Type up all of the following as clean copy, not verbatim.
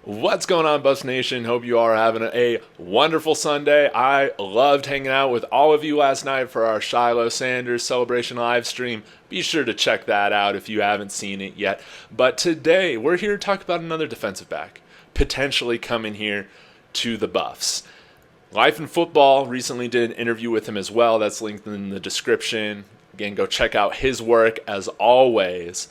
What's going on, Buffs Nation? Hope you are having a wonderful Sunday. I loved hanging out with all of you last night for our Deion Sanders celebration live stream. Be sure to check that out if you haven't seen it yet. But today, we're here to talk about another defensive back, potentially coming here to the Buffs. Life in Football recently did an interview with him as well. That's linked in the description. Again, go check out his work as always.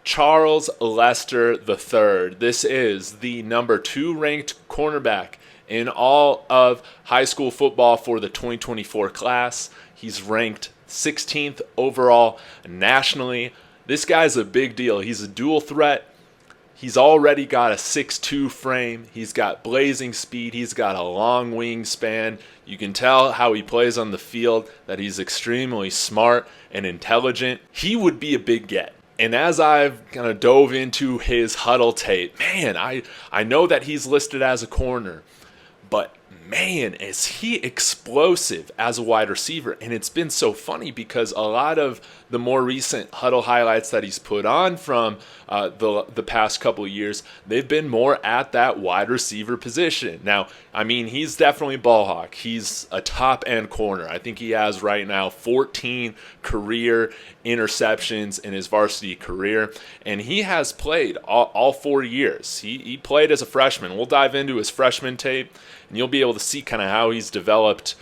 Charles Lester III. This is the number 2 ranked cornerback in all of high school football for the 2024 class. He's ranked 16th overall nationally. This guy's a big deal. He's a dual threat. He's already got a 6'2 frame. He's got blazing speed. He's got a long wingspan. You can tell how he plays on the field that he's extremely smart and intelligent. He would be a big get. And as I've kind of dove into his huddle tape, man, I know that he's listed as a corner, but man, is he explosive as a wide receiver. And it's been so funny because a lot of the more recent huddle highlights that he's put on from the past couple of years, they've been more at that wide receiver position. Now, I mean, he's definitely ball hawk. He's a top end corner. I think he has right now 14 career interceptions in his varsity career, and he has played all 4 years. He played as a freshman. We'll dive into his freshman tape, and you'll be able to see kind of how he's developed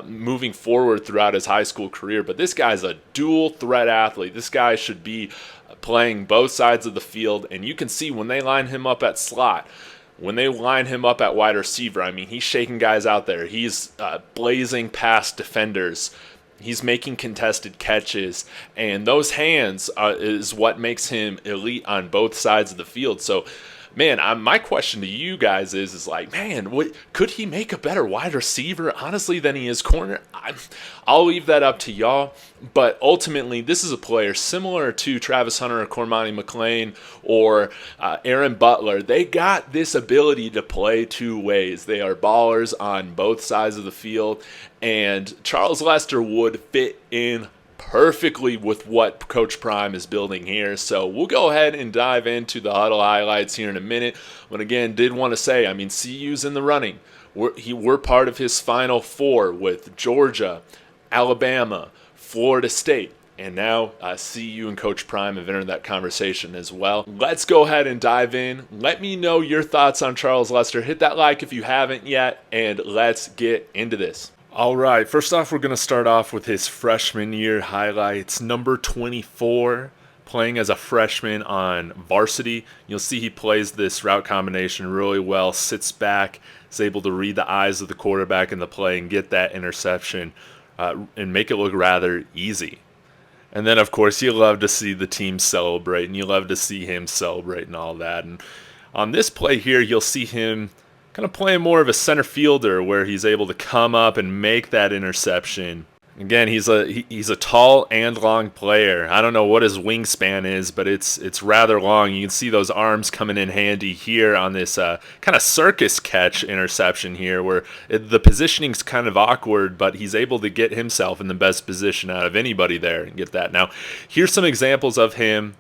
moving forward throughout his high school career. But this guy's a dual threat athlete. This guy should be playing both sides of the field, and you can see when they line him up at slot, when they line him up at wide receiver, I mean, he's shaking guys out there. He's blazing past defenders. He's making contested catches, and those hands is what makes him elite on both sides of the field. So, man, my question to you guys is like, man, could he make a better wide receiver, honestly, than he is corner? I'll leave that up to y'all. But ultimately, this is a player similar to Travis Hunter or Cormani McLean or Aaron Butler. They got this ability to play two ways. They are ballers on both sides of the field, and Charles Lester would fit in perfectly with what Coach Prime is building here. So we'll go ahead and dive into the huddle highlights here in a minute. But again, did want to say, I mean, CU's in the running. We're part of his Final Four with Georgia, Alabama, Florida State. And now CU and Coach Prime have entered that conversation as well. Let's go ahead and dive in. Let me know your thoughts on Charles Lester. Hit that like if you haven't yet, and let's get into this. All right, first off, we're going to start off with his freshman year highlights. Number 24, playing as a freshman on varsity. You'll see he plays this route combination really well, sits back, is able to read the eyes of the quarterback in the play and get that interception and make it look rather easy. And then, of course, you love to see the team celebrate, and you love to see him celebrate and all that. And on this play here, you'll see him kind of playing more of a center fielder where he's able to come up and make that interception. Again, he's a tall and long player. I don't know what his wingspan is, but it's rather long. You can see those arms coming in handy here on this kind of circus catch interception here where the positioning's kind of awkward, but he's able to get himself in the best position out of anybody there and get that. Now, here's some examples of him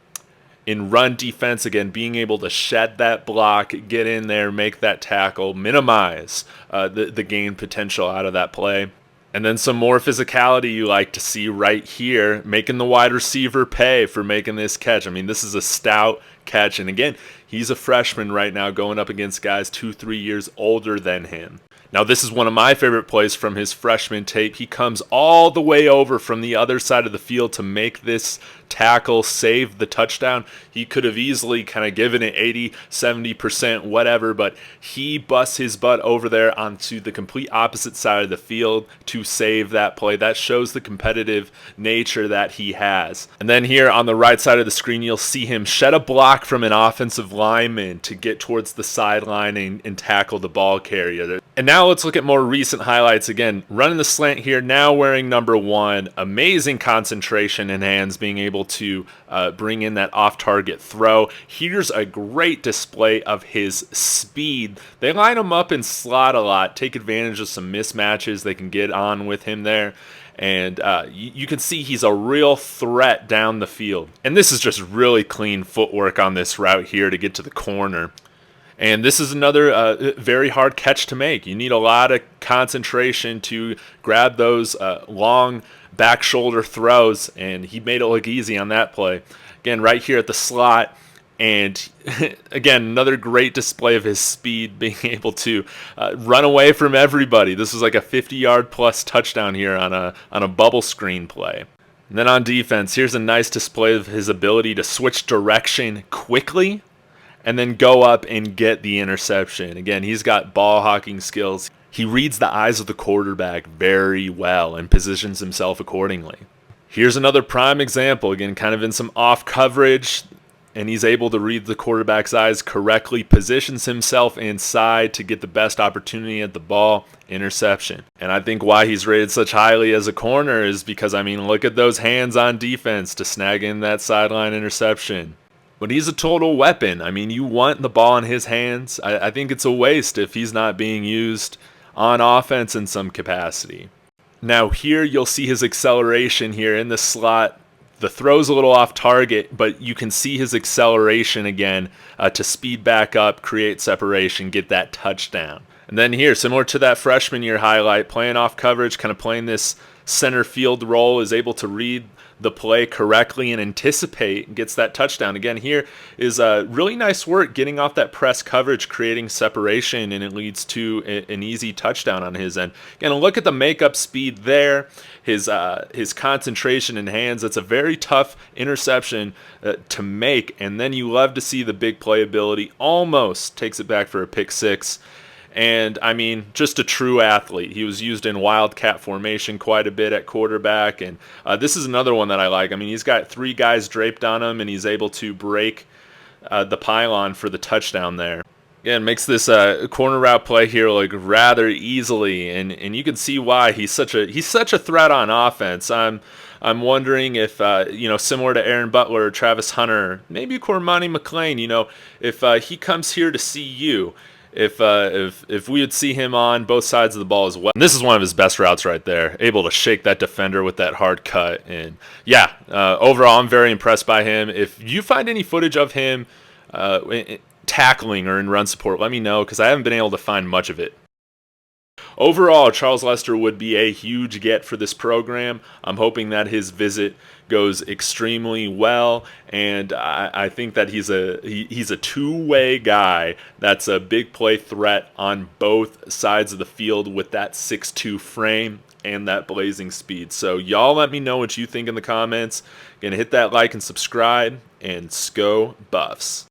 in run defense, again, being able to shed that block, get in there, make that tackle, minimize the gain potential out of that play. And then some more physicality you like to see right here, making the wide receiver pay for making this catch. I mean, this is a stout catch. And again, he's a freshman right now going up against guys 2-3 years older than him. Now, this is one of my favorite plays from his freshman tape. He comes all the way over from the other side of the field to make this tackle, save the touchdown. He could have easily kind of given it 80, 70%, whatever, but he busts his butt over there onto the complete opposite side of the field to save that play. That shows the competitive nature that he has. And then here on the right side of the screen, you'll see him shed a block from an offensive lineman to get towards the sideline and tackle the ball carrier. And now let's look at more recent highlights. Again, running the slant here, now wearing number 1. Amazing concentration and hands, being able to bring in that off-target throw. Here's a great display of his speed. They line him up in slot a lot, take advantage of some mismatches they can get on with him there. And you can see he's a real threat down the field. And this is just really clean footwork on this route here to get to the corner. And this is another very hard catch to make. You need a lot of concentration to grab those long back shoulder throws, and he made it look easy on that play. Again, right here at the slot. And again, another great display of his speed, being able to run away from everybody. This was like a 50-yard plus touchdown here on a bubble screen play. And then on defense, here's a nice display of his ability to switch direction quickly and then go up and get the interception. Again, he's got ball hawking skills. He reads the eyes of the quarterback very well and positions himself accordingly. Here's another prime example, again, kind of in some off coverage, and he's able to read the quarterback's eyes correctly, positions himself inside to get the best opportunity at the ball, interception. And I think why he's rated such highly as a corner is because, I mean, look at those hands on defense to snag in that sideline interception. But he's a total weapon. I mean, you want the ball in his hands. I think it's a waste if he's not being used on offense in some capacity. Now here you'll see his acceleration here in the slot. The throw's a little off target, but you can see his acceleration again to speed back up, create separation, get that touchdown. And then here, similar to that freshman year highlight, playing off coverage, kind of playing this center field role, is able to read the play correctly and anticipate and gets that touchdown. Again, here is really nice work getting off that press coverage, creating separation, and it leads to an easy touchdown on his end. Again, look at the makeup speed there, his concentration in hands. That's a very tough interception to make, and then you love to see the big playability. Almost takes it back for a pick six. And, I mean, just a true athlete. He was used in wildcat formation quite a bit at quarterback. And this is another one that I like. I mean, he's got 3 guys draped on him, and he's able to break the pylon for the touchdown there. Again, makes this corner route play here look rather easily. And you can see why he's such a threat on offense. I'm wondering if, similar to Aaron Butler or Travis Hunter, maybe Cormani McClain, if he comes here to see you, if we would see him on both sides of the ball as well. And this is one of his best routes right there, able to shake that defender with that hard cut. And yeah, overall, I'm very impressed by him. If you find any footage of him tackling or in run support, let me know, because I haven't been able to find much of it. Overall, Charles Lester would be a huge get for this program. I'm hoping that his visit goes extremely well, and I think that he's a two-way guy that's a big play threat on both sides of the field with that 6'2" frame and that blazing speed. So y'all let me know what you think in the comments. Gonna hit that like and subscribe, and SKO Buffs.